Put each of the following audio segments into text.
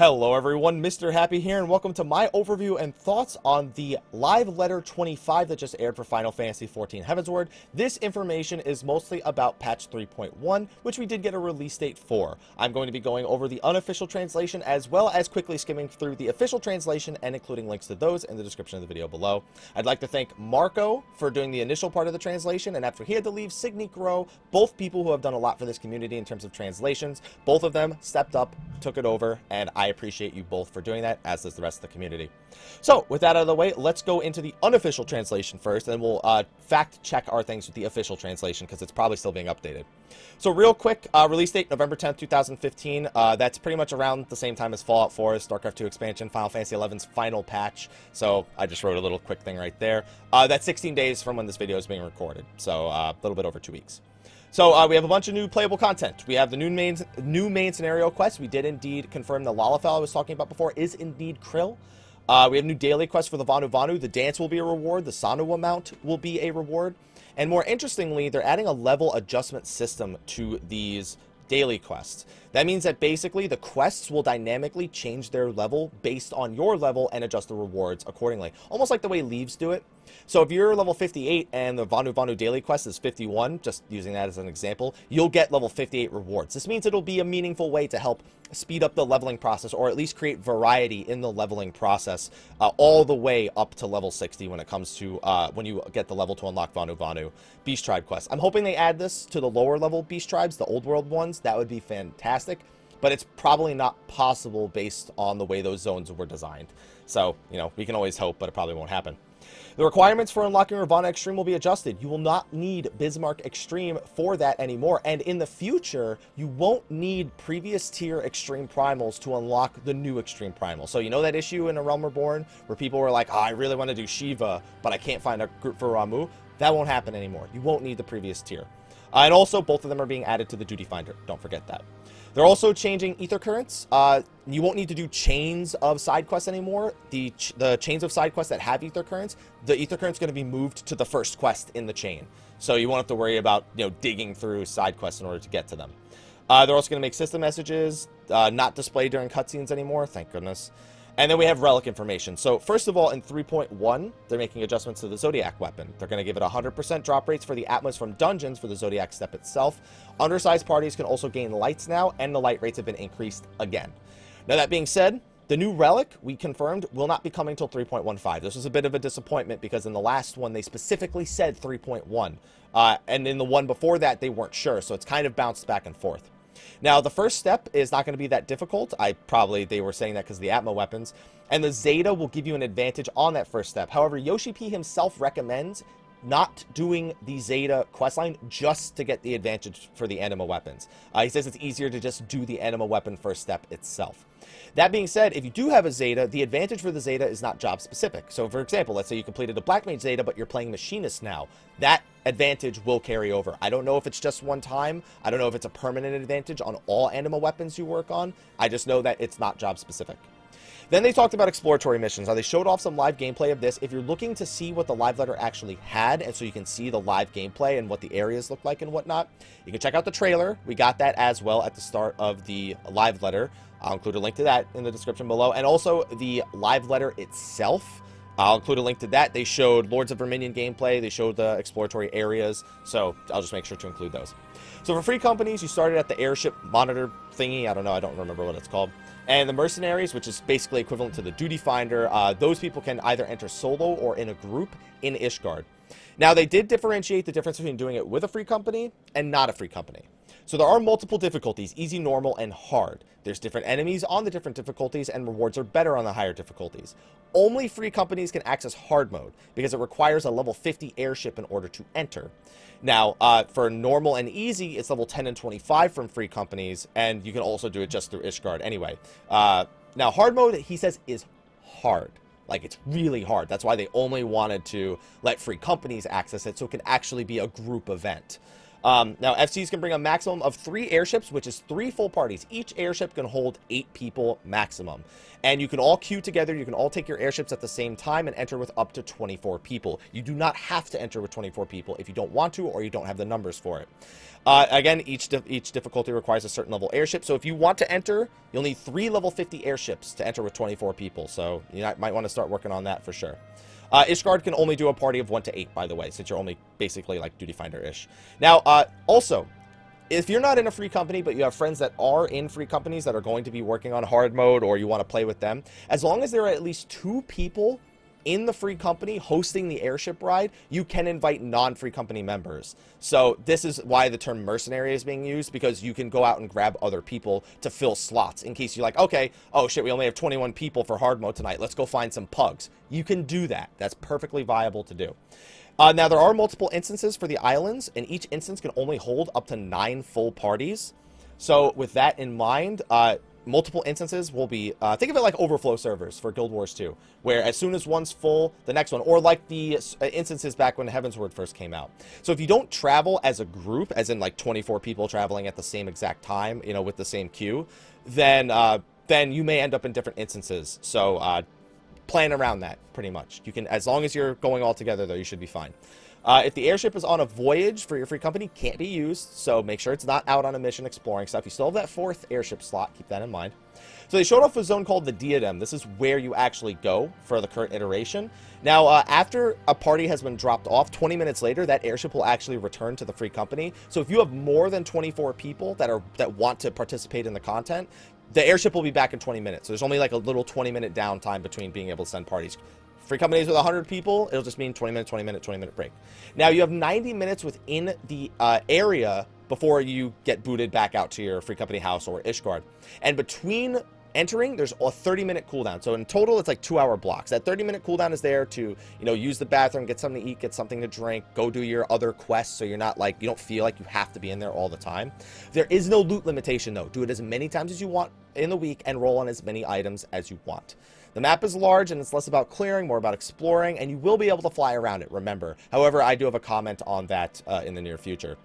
Hello everyone, Mr. Happy here, and welcome to my overview and thoughts on the Live Letter 25 that just aired for Final Fantasy XIV Heavensward. This information is mostly about patch 3.1, which we did get a release date for. I'm going to be going over the unofficial translation as well as quickly skimming through the official translation and including links to those in the description of the video below. I'd like to thank Marco for doing the initial part of the translation, and after he had to leave, Signy Grow, both people who have done a lot for this community in terms of translations. Both of them stepped up, took it over, and I appreciate you both for doing that, as does the rest of the community. So, with that out of the way, let's go into the unofficial translation first, and we'll fact check our things with the official translation, because it's probably still being updated. So, real quick, release date, November 10th, 2015. That's pretty much around the same time as Fallout 4, StarCraft 2 expansion, Final Fantasy XI's final patch. So, I just wrote a little quick thing right there. That's 16 days from when this video is being recorded, so a little bit over 2 weeks. So, we have a bunch of new playable content. We have the new main scenario quest. We did indeed confirm the Lalafell I was talking about before is indeed Krill. We have new daily quests for the Vanu Vanu. The dance will be a reward. The Sanua mount will be a reward. And more interestingly, they're adding a level adjustment system to these daily quests. That means that basically the quests will dynamically change their level based on your level and adjust the rewards accordingly. Almost like the way Leaves do it. So if you're level 58 and the Vanu Vanu daily quest is 51, just using that as an example, you'll get level 58 rewards. This means it'll be a meaningful way to help speed up the leveling process, or at least create variety in the leveling process, all the way up to level 60 when it comes to when you get the level to unlock Vanu Vanu Beast Tribe quests. I'm hoping they add this to the lower level Beast Tribes, the old world ones. That would be fantastic, but it's probably not possible based on the way those zones were designed. So, you know, we can always hope, but it probably won't happen. The requirements for unlocking Ravana Extreme will be adjusted. You will not need Bismarck Extreme for that anymore. And in the future, you won't need previous tier Extreme Primals to unlock the new Extreme Primal. So you know that issue in A Realm Reborn where people were like, oh, I really want to do Shiva, but I can't find a group for Ramu? That won't happen anymore. You won't need the previous tier. And also, both of them are being added to the Duty Finder. Don't forget that. They're also changing Ether Currents. You won't need to do chains of side quests anymore. The chains of side quests that have Ether Currents, the Ether Current's going to be moved to the first quest in the chain. So you won't have to worry about, you know, digging through side quests in order to get to them. They're also going to make system messages not displayed during cutscenes anymore. Thank goodness. And then we have relic information. So first of all, in 3.1, they're making adjustments to the Zodiac weapon. They're going to give it 100% drop rates for the Atmos from dungeons for the Zodiac step itself. Undersized parties can also gain lights now, and the light rates have been increased again. Now that being said, the new relic, we confirmed, will not be coming till 3.15. This was a bit of a disappointment because in the last one, they specifically said 3.1. And in the one before that, they weren't sure, so it's kind of bounced back and forth. Now, the first step is not going to be that difficult. They were saying that because of the Atmo weapons. And the Zeta will give you an advantage on that first step. However, Yoshi P himself recommends not doing the Zeta questline just to get the advantage for the Anima weapons. He says it's easier to just do the Anima weapon first step itself. That being said, if you do have a Zeta, the advantage for the Zeta is not job specific. So for example, let's say you completed a Black Mage Zeta, but you're playing Machinist now. That advantage will carry over. I don't know if it's just one time. I don't know if it's a permanent advantage on all Anima weapons you work on. I just know that it's not job specific. Then they talked about exploratory missions. Now, they showed off some live gameplay of this. If you're looking to see what the live letter actually had, and so you can see the live gameplay and what the areas look like and whatnot, you can check out the trailer. We got that as well at the start of the live letter. I'll include a link to that in the description below. And also the live letter itself. I'll include a link to that. They showed Lords of Verminion gameplay. They showed the exploratory areas. So I'll just make sure to include those. So for free companies, you started at the Airship Monitor thingy. I don't know. I don't remember what it's called. And the Mercenaries, which is basically equivalent to the Duty Finder, those people can either enter solo or in a group in Ishgard. Now, they did differentiate the difference between doing it with a free company and not a free company. So there are multiple difficulties, easy, normal, and hard. There's different enemies on the different difficulties, and rewards are better on the higher difficulties. Only free companies can access hard mode, because it requires a level 50 airship in order to enter. Now, for normal and easy, it's level 10 and 25 from free companies, and you can also do it just through Ishgard anyway. Now, hard mode, he says, is hard. Like, it's really hard. That's why they only wanted to let free companies access it, so it can actually be a group event. Now, FCs can bring a maximum of 3 airships, which is 3 full parties. Each airship can hold 8 people maximum. And you can all queue together. You can all take your airships at the same time and enter with up to 24 people. You do not have to enter with 24 people if you don't want to or you don't have the numbers for it. Again, each difficulty requires a certain level airship. So if you want to enter, you'll need 3 level 50 airships to enter with 24 people. So you might want to start working on that for sure. Ishgard can only do a party of 1 to 8, by the way, since you're only basically like Duty Finder-ish. Now, also, if you're not in a free company, but you have friends that are in free companies that are going to be working on hard mode or you want to play with them, as long as there are at least 2 people in the free company hosting the airship ride, you can invite non-free company members. So this is why the term mercenary is being used, because you can go out and grab other people to fill slots in case you're like, okay, oh shit, we only have 21 people for hard mode tonight. Let's go find some pugs. You can do that. That's perfectly viable to do. Now, there are multiple instances for the islands, and each instance can only hold up to 9 full parties. So with that in mind, multiple instances will be, think of it like overflow servers for Guild Wars 2, where as soon as one's full, the next one, or like the instances back when Heavensward first came out. So if you don't travel as a group, as in like 24 people traveling at the same exact time, you know, with the same queue, then you may end up in different instances. So plan around that, pretty much. You can, as long as you're going all together, though, you should be fine. If the airship is on a voyage for your free company, can't be used, so make sure it's not out on a mission exploring stuff. You still have that 4th airship slot, keep that in mind. So they showed off a zone called the Diadem. This is where you actually go for the current iteration. Now, after a party has been dropped off, 20 minutes later, that airship will actually return to the free company. So if you have more than 24 people that want to participate in the content, the airship will be back in 20 minutes. So there's only like a little 20-minute downtime between being able to send parties. Free companies with 100 people, it'll just mean 20 minute, 20 minute, 20 minute break. Now, you have 90 minutes within the area before you get booted back out to your free company house or Ishgard. And between entering, there's a 30-minute cooldown. So in total, it's like 2-hour blocks. That 30-minute cooldown is there to, you know, use the bathroom, get something to eat, get something to drink, go do your other quests, so you're not like, you don't feel like you have to be in there all the time. There is no loot limitation, though. Do it as many times as you want in the week and roll on as many items as you want. The map is large, and it's less about clearing, more about exploring, and you will be able to fly around it, remember. However, I do have a comment on that in the near future.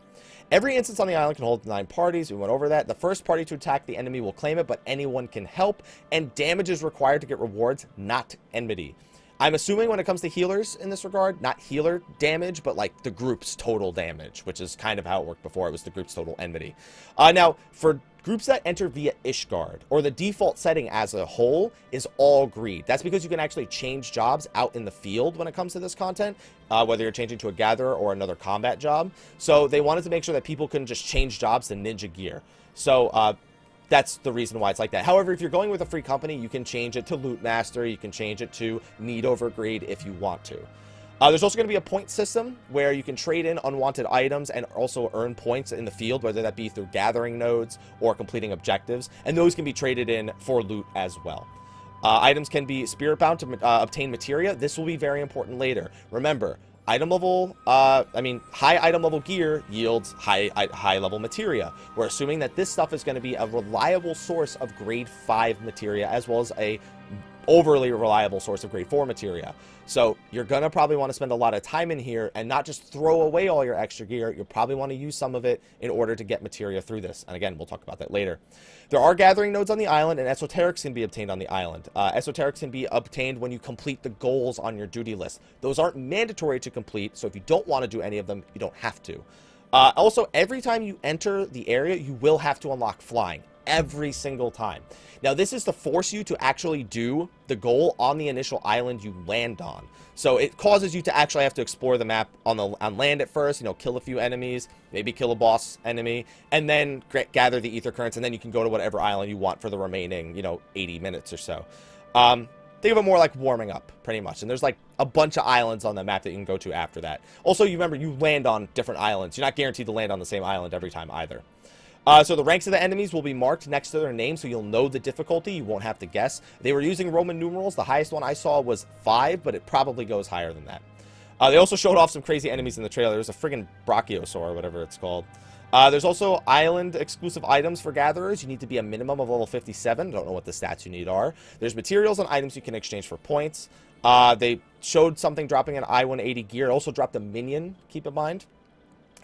Every instance on the island can hold 9 parties. We went over that. The first party to attack the enemy will claim it, but anyone can help, and damage is required to get rewards, not enmity. I'm assuming when it comes to healers in this regard, not healer damage, but like the group's total damage, which is kind of how it worked before. It was the group's total enmity. Now, for groups that enter via Ishgard, or the default setting as a whole, is all greed. That's because you can actually change jobs out in the field when it comes to this content, whether you're changing to a gatherer or another combat job. So they wanted to make sure that people couldn't just change jobs to ninja gear. So that's the reason why it's like that. However, if you're going with a free company, you can change it to Loot Master. You can change it to Need over Greed if you want to. There's also going to be a point system where you can trade in unwanted items and also earn points in the field, whether that be through gathering nodes or completing objectives. And those can be traded in for loot as well. Items can be spirit bound to obtain materia. This will be very important later. Remember, item level, high item level gear yields high level materia. We're assuming that this stuff is going to be a reliable source of grade 5 materia, as well as a overly reliable source of grade 4 materia. So you're going to probably want to spend a lot of time in here and not just throw away all your extra gear. You'll probably want to use some of it in order to get materia through this. And again, we'll talk about that later. There are gathering nodes on the island, and esoterics can be obtained on the island. Esoterics can be obtained when you complete the goals on your duty list. Those aren't mandatory to complete, so if you don't want to do any of them, you don't have to. Also, every time you enter the area, you will have to unlock flying. Every single time. Now, this is to force you to actually do the goal on the initial island you land on. So it causes you to actually have to explore the map on land at first, you know, kill a few enemies, maybe kill a boss enemy, and then gather the ether currents, and then you can go to whatever island you want for the remaining, 80 minutes or so. Think of it more like warming up, pretty much. And there's like a bunch of islands on the map that you can go to after that. Also, you remember, you land on different islands. You're not guaranteed to land on the same island every time either. So the ranks of the enemies will be marked next to their name, so you'll know the difficulty. You won't have to guess. They were using Roman numerals. The highest one I saw was 5, but it probably goes higher than that. They also showed off some crazy enemies in the trailer. There's a friggin' Brachiosaur, or whatever it's called. There's also island-exclusive items for gatherers. You need to be a minimum of level 57. Don't know what the stats you need are. There's materials and items you can exchange for points. They showed something dropping an I-180 gear. It also dropped a minion, keep in mind.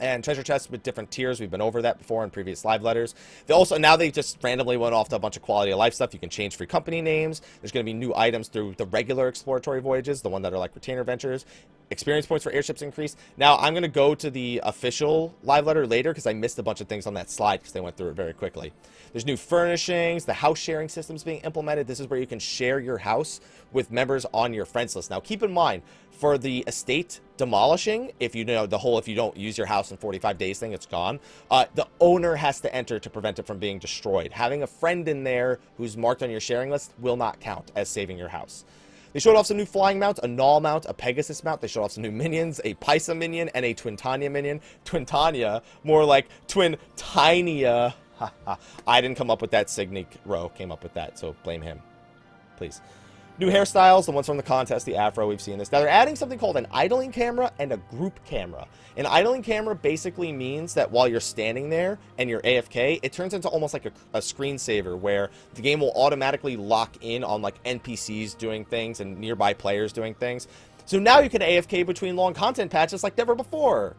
and treasure chests with different tiers. We've been over that before in previous live letters. Now they just randomly went off to a bunch of quality of life stuff. You can change free company names. There's going to be new items through the regular exploratory voyages, the one that are like retainer ventures. Experience points for airships increased. Now I'm going to go to the official live letter later because I missed a bunch of things on that slide because they went through it very quickly. There's new furnishings. The house sharing system's being implemented. This is where you can share your house with members on your friends list. Now keep in mind, for the estate demolishing, if you know the whole if you don't use your house in 45 days thing, it's gone. The owner has to enter to prevent it from being destroyed. Having a friend in there who's marked on your sharing list will not count as saving your house. They showed off some new flying mounts, a Null mount, a Pegasus mount. They showed off some new minions, a Pysa minion, and a Twintania minion. Twintania, more like Twintania. I didn't come up with that. Signic Row came up with that, so blame him, please. New hairstyles, the ones from the contest, the afro, we've seen this. Now they're adding something called an idling camera and a group camera. An idling camera basically means that while you're standing there and you're AFK, it turns into almost like a screensaver where the game will automatically lock in on like NPCs doing things and nearby players doing things. So now you can AFK between long content patches like never before.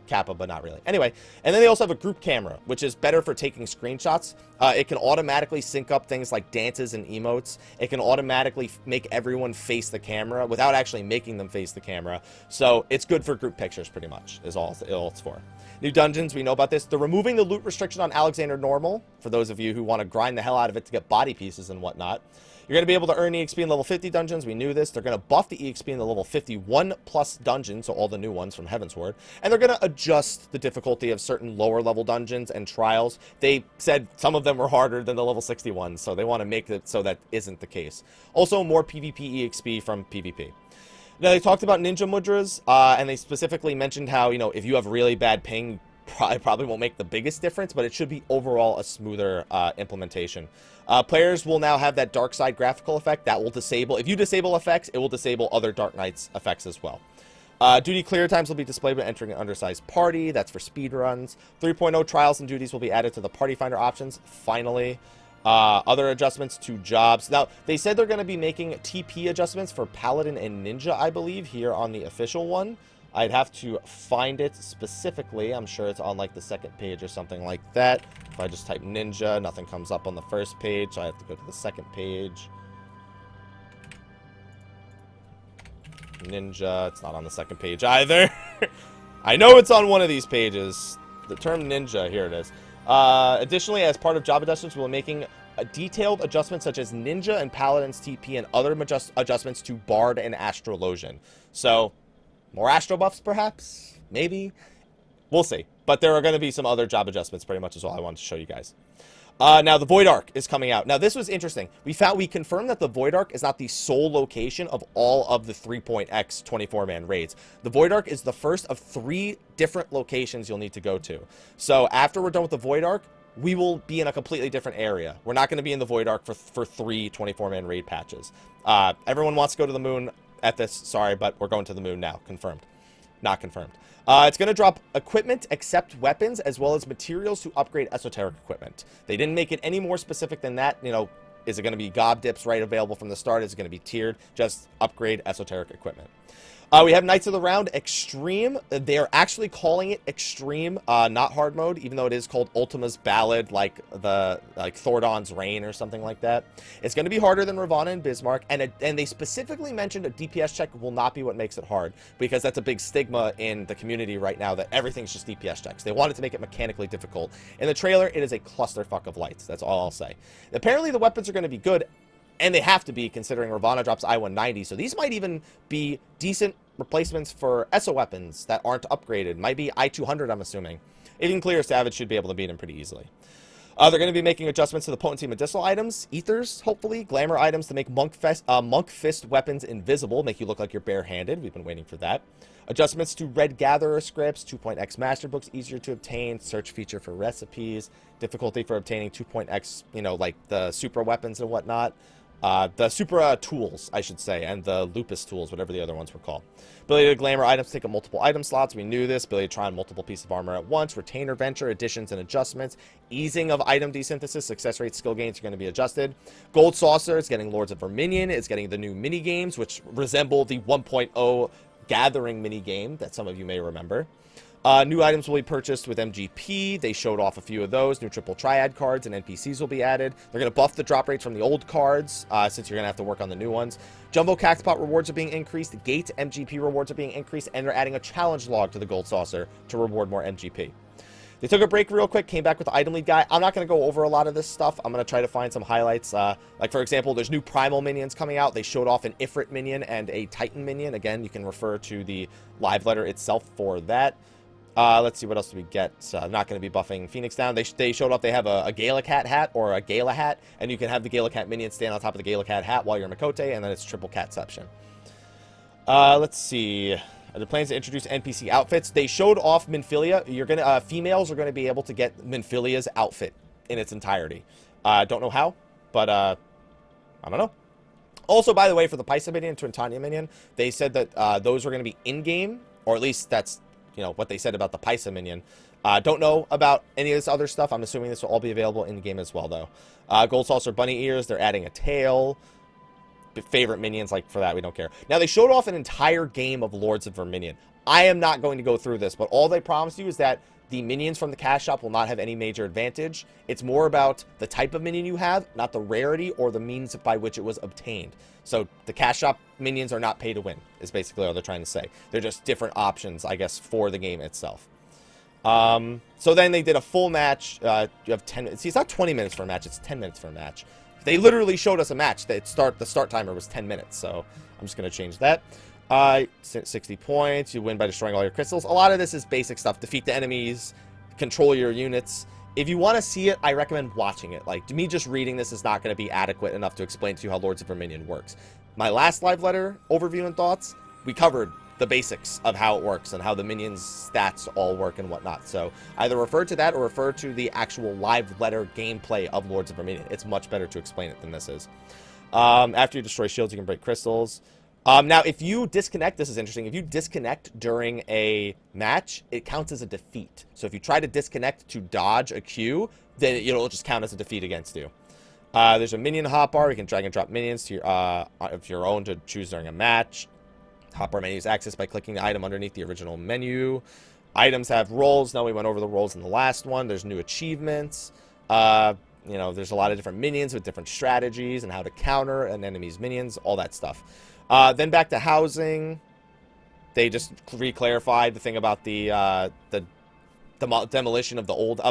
Kappa, but not really. Anyway, and then they also have a group camera, which is better for taking screenshots. It can automatically sync up things like dances and emotes. It can automatically make everyone face the camera without actually making them face the camera. So it's good for group pictures, pretty much, is all it's for. New dungeons, we know about this. They're removing the loot restriction on Alexander Normal, for those of you who want to grind the hell out of it to get body pieces and whatnot. You're going to be able to earn EXP in level 50 dungeons. We knew this. They're going to buff the EXP in the level 51 plus dungeons, so all the new ones from Heavensward. And they're going to adjust the difficulty of certain lower level dungeons and trials. They said some of them were harder than the level 61, so they want to make it so that isn't the case. Also, more PvP EXP from PvP. Now, they talked about ninja mudras, and they specifically mentioned how, you know, if you have really bad ping, probably won't make the biggest difference, but it should be overall a smoother implementation. Players will now have that dark side graphical effect that will disable. If you disable effects, it will disable other Dark Knights effects as well. Duty clear times will be displayed when entering an undersized party. That's for speedruns. 3.0 trials and duties will be added to the party finder options, finally. Other adjustments to jobs. Now, they said they're going to be making TP adjustments for Paladin and Ninja, I believe, here on the official one. I'd have to find it specifically. I'm sure it's on like the second page or something like that. If I just type Ninja, nothing comes up on the first page, so I have to go to the second page. Ninja, it's not on the second page either. I know it's on one of these pages. The term Ninja, here it is. Additionally, as part of job adjustments, we're making a detailed adjustments such as Ninja and Paladin's TP and other adjustments to Bard and Astrologian. So, more Astro buffs, perhaps? Maybe? We'll see. But there are going to be some other job adjustments, pretty much is all I wanted to show you guys. Now, the Void Ark is coming out. Now, this was interesting. We confirmed that the Void Ark is not the sole location of all of the 3.x 24-man raids. The Void Ark is the first of 3 different locations you'll need to go to. So, after we're done with the Void Ark, we will be in a completely different area. We're not going to be in the Void Ark for 3 24-man raid patches. Everyone wants to go to the moon at this, sorry, but we're going to the moon now. Confirmed. Not confirmed. It's going to drop equipment except weapons, as well as materials to upgrade esoteric equipment. They didn't make it any more specific than that. You know, is it going to be gob dips right available from the start? Is it going to be tiered? Just upgrade esoteric equipment. We have Knights of the Round Extreme. They're actually calling it Extreme, not hard mode, even though it is called Ultima's Ballad, like Thordon's Reign or something like that. It's going to be harder than Ravana and Bismarck, and they specifically mentioned a DPS check will not be what makes it hard, because that's a big stigma in the community right now that everything's just DPS checks. They wanted to make it mechanically difficult. In the trailer, it is a clusterfuck of lights. That's all I'll say. Apparently, the weapons are going to be good, and they have to be, considering Ravana drops I-190, so these might even be decent replacements for ESO weapons that aren't upgraded. Might be I-200, I'm assuming. Even Clear Savage should be able to beat him pretty easily. They're going to be making adjustments to the potency medicinal items, ethers, hopefully, glamour items to make Monk Fist weapons invisible, make you look like you're barehanded. We've been waiting for that. Adjustments to Red Gatherer scripts, 2.x master books easier to obtain, search feature for recipes, difficulty for obtaining 2.x, you know, like the super weapons and whatnot. The Supra tools, I should say, and the Lupus tools, whatever the other ones were called. Ability to glamour items take up multiple item slots. We knew this. Ability to try on multiple pieces of armor at once. Retainer venture, additions and adjustments. Easing of item desynthesis. Success rate, skill gains are going to be adjusted. Gold Saucer is getting Lords of Verminion. It's getting the new mini games, which resemble the 1.0 gathering mini game that some of you may remember. New items will be purchased with MGP. They showed off a few of those. New triple triad cards and NPCs will be added. They're going to buff the drop rates from the old cards, since you're going to have to work on the new ones. Jumbo Cactpot rewards are being increased. Gate MGP rewards are being increased. And they're adding a challenge log to the Gold Saucer to reward more MGP. They took a break real quick, came back with the item lead guy. I'm not going to go over a lot of this stuff. I'm going to try to find some highlights. Like, for example, there's new Primal Minions coming out. They showed off an Ifrit Minion and a Titan Minion. Again, you can refer to the live letter itself for that. Let's see, what else do we get? Not going to be buffing Phoenix down. They showed off they have a Gala Cat Hat or a Gala Hat, and you can have the Gala Cat Minion stand on top of the Gala Cat Hat while you're Makote, and then it's triple Catception. Let's see. The plans to introduce NPC outfits. They showed off Minfilia. Females are going to be able to get Minfilia's outfit in its entirety. Don't know how, but I don't know. Also, by the way, for the Paisa Minion and Twintania Minion, they said that those are going to be in-game, or at least that's what they said about the Paisa Minion. Don't know about any of this other stuff. I'm assuming this will all be available in-game as well, though. Gold Saucer Bunny Ears. They're adding a tail. Favorite minions, like, for that, we don't care. Now, they showed off an entire game of Lords of Verminion. I am not going to go through this, but all they promised you is that the minions from the cash shop will not have any major advantage. It's more about the type of minion you have, not the rarity or the means by which it was obtained. So the cash shop minions are not pay to win, is basically all they're trying to say. They're just different options, I guess, for the game itself. So then they did a full match. You have 10 minutes. See, it's not 20 minutes for a match, it's 10 minutes for a match. They literally showed us a match that the start timer was 10 minutes, so I'm just going to change that. 60 points. You win by destroying all your crystals. A lot of this is basic stuff. Defeat the enemies. Control your units. If you want to see it, I recommend watching it. Like, to me, just reading this is not going to be adequate enough to explain to you how Lords of Verminion works. My last live letter overview and thoughts, we covered the basics of how it works and how the minions' stats all work and whatnot. So either refer to that or refer to the actual live letter gameplay of Lords of Verminion. It's much better to explain it than this is. After you destroy shields, you can break crystals. Now, if you disconnect, this is interesting. If you disconnect during a match, it counts as a defeat. So if you try to disconnect to dodge a Q, then it'll just count as a defeat against you. There's a Minion Hotbar. You can drag and drop minions to your, of your own to choose during a match. Hotbar menu is accessed by clicking the item underneath the original menu. Items have roles. Now, we went over the roles in the last one. There's new achievements. There's a lot of different minions with different strategies and how to counter an enemy's minions, all that stuff. Then back to housing. They just re-clarified the thing about the demolition of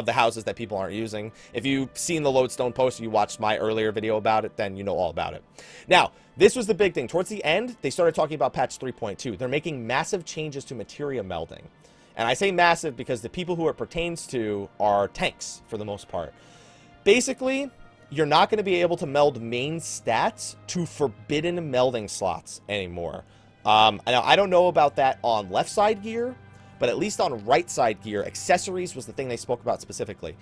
the houses that people aren't using. If you've seen the Lodestone post, you watched my earlier video about it, then you know all about it. Now, this was the big thing. Towards the end, they started talking about patch 3.2. They're making massive changes to materia melding. And I say massive because the people who it pertains to are tanks, for the most part. Basically, you're not going to be able to meld main stats to forbidden melding slots anymore. Now, I don't know about that on left side gear, but at least on right side gear, accessories was the thing they spoke about specifically.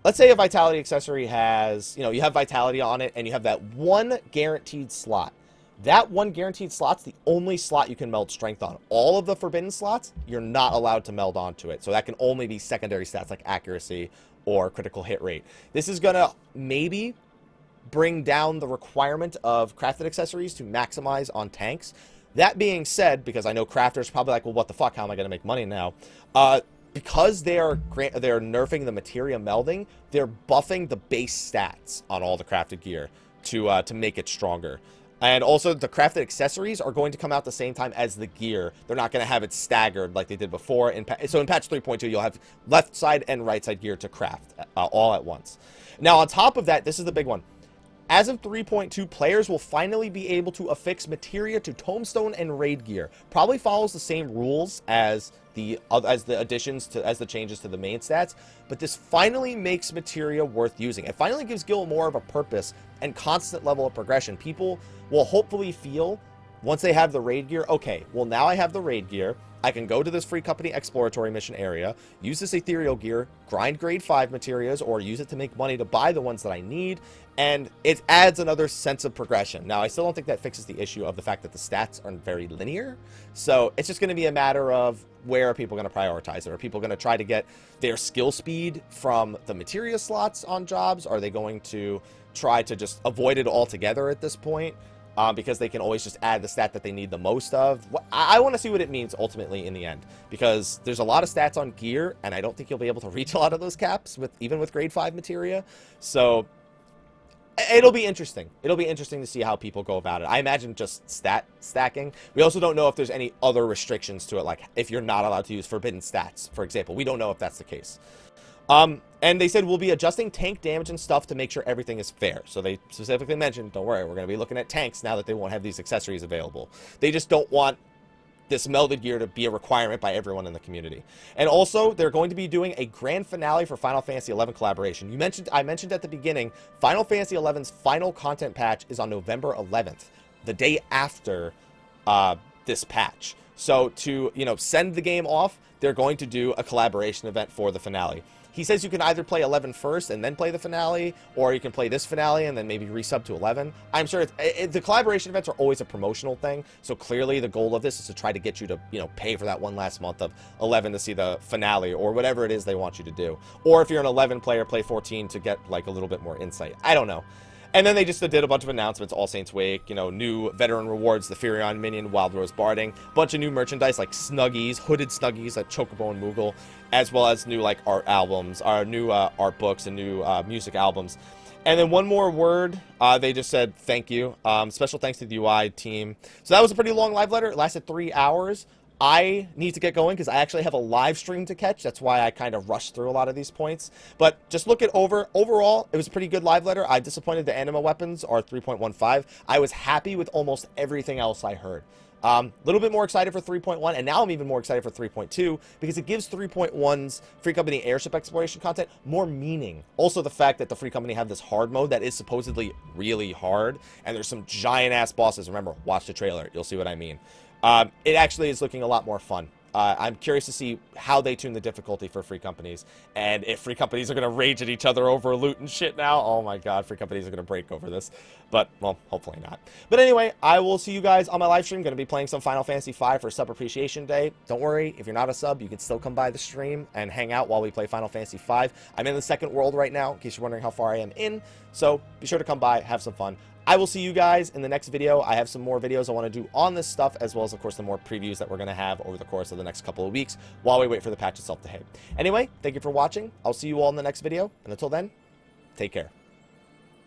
Let's say a Vitality accessory has, you have Vitality on it, and you have that one guaranteed slot. That one guaranteed slot's the only slot you can meld strength on. All of the forbidden slots, you're not allowed to meld onto it. So that can only be secondary stats like accuracy or critical hit rate. This is going to maybe bring down the requirement of crafted accessories to maximize on tanks. That being said, because I know crafters are probably like, well, what the fuck? How am I going to make money now? Because they're nerfing the materia melding, they're buffing the base stats on all the crafted gear to make it stronger. And also, the crafted accessories are going to come out the same time as the gear. They're not going to have it staggered like they did before. So in patch 3.2, you'll have left side and right side gear to craft all at once. Now, on top of that, this is the big one. As of 3.2, players will finally be able to affix materia to tombstone and raid gear. Probably follows the same rules as the changes to the main stats, but this finally makes materia worth using. It finally gives Gil more of a purpose and constant level of progression. People will hopefully feel, once they have the raid gear, okay, well, now I have the raid gear. I can go to this free company exploratory mission area, use this ethereal gear, grind grade 5 materials, or use it to make money to buy the ones that I need, and it adds another sense of progression. Now, I still don't think that fixes the issue of the fact that the stats aren't very linear, so it's just going to be a matter of where are people going to prioritize it? Are people going to try to get their skill speed from the materia slots on jobs? Are they going to try to just avoid it altogether at this point? because they can always just add the stat that they need the most of. I want to see what it means ultimately in the end, because there's a lot of stats on gear, and I don't think you'll be able to reach a lot of those caps even with grade 5 materia. So it'll be interesting. It'll be interesting to see how people go about it. I imagine just stacking. We also don't know if there's any other restrictions to it, like if you're not allowed to use forbidden stats, for example. We don't know if that's the case. And they said we'll be adjusting tank damage and stuff to make sure everything is fair. So they specifically mentioned, don't worry, we're going to be looking at tanks now that they won't have these accessories available. They just don't want this melded gear to be a requirement by everyone in the community. And also, they're going to be doing a grand finale for Final Fantasy XI collaboration. I mentioned at the beginning, Final Fantasy XI's final content patch is on November 11th, the day after this patch. So to, send the game off, they're going to do a collaboration event for the finale. He says you can either play 11 first and then play the finale, or you can play this finale and then maybe resub to 11. I'm sure the collaboration events are always a promotional thing, so clearly the goal of this is to try to get you to, pay for that one last month of 11 to see the finale, or whatever it is they want you to do. Or if you're an 11 player, play 14 to get, like, a little bit more insight. I don't know. And then they just did a bunch of announcements, All Saints Wake, new veteran rewards, the Furion Minion, Wild Rose Barding, bunch of new merchandise like Snuggies, hooded Snuggies like Chocobo and Moogle, as well as new art albums, new art books and new music albums. And then one more word, they just said thank you. Special thanks to the UI team. So that was a pretty long live letter. It lasted 3 hours. I need to get going because I actually have a live stream to catch. That's why I kind of rushed through a lot of these points. But just look at overall, it was a pretty good live letter. I'm disappointed the anima weapons are 3.15. I was happy with almost everything else I heard. A little bit more excited for 3.1, and now I'm even more excited for 3.2 because it gives 3.1's Free Company airship exploration content more meaning. Also, the fact that the Free Company have this hard mode that is supposedly really hard, and there's some giant-ass bosses. Remember, watch the trailer. You'll see what I mean. It actually is looking a lot more fun. I'm curious to see how they tune the difficulty for free companies, and if free companies are going to rage at each other over loot and shit now. Oh my god, free companies are going to break over this. But, well, hopefully not. But anyway, I will see you guys on my live stream. Going to be playing some Final Fantasy V for Sub Appreciation Day. Don't worry, if you're not a sub, you can still come by the stream and hang out while we play Final Fantasy V. I'm in the second world right now, in case you're wondering how far I am in. So, be sure to come by, have some fun. I will see you guys in the next video. I have some more videos I want to do on this stuff, as well as, of course, the more previews that we're going to have over the course of the next couple of weeks while we wait for the patch itself to hit. Anyway, thank you for watching. I'll see you all in the next video, and until then, take care.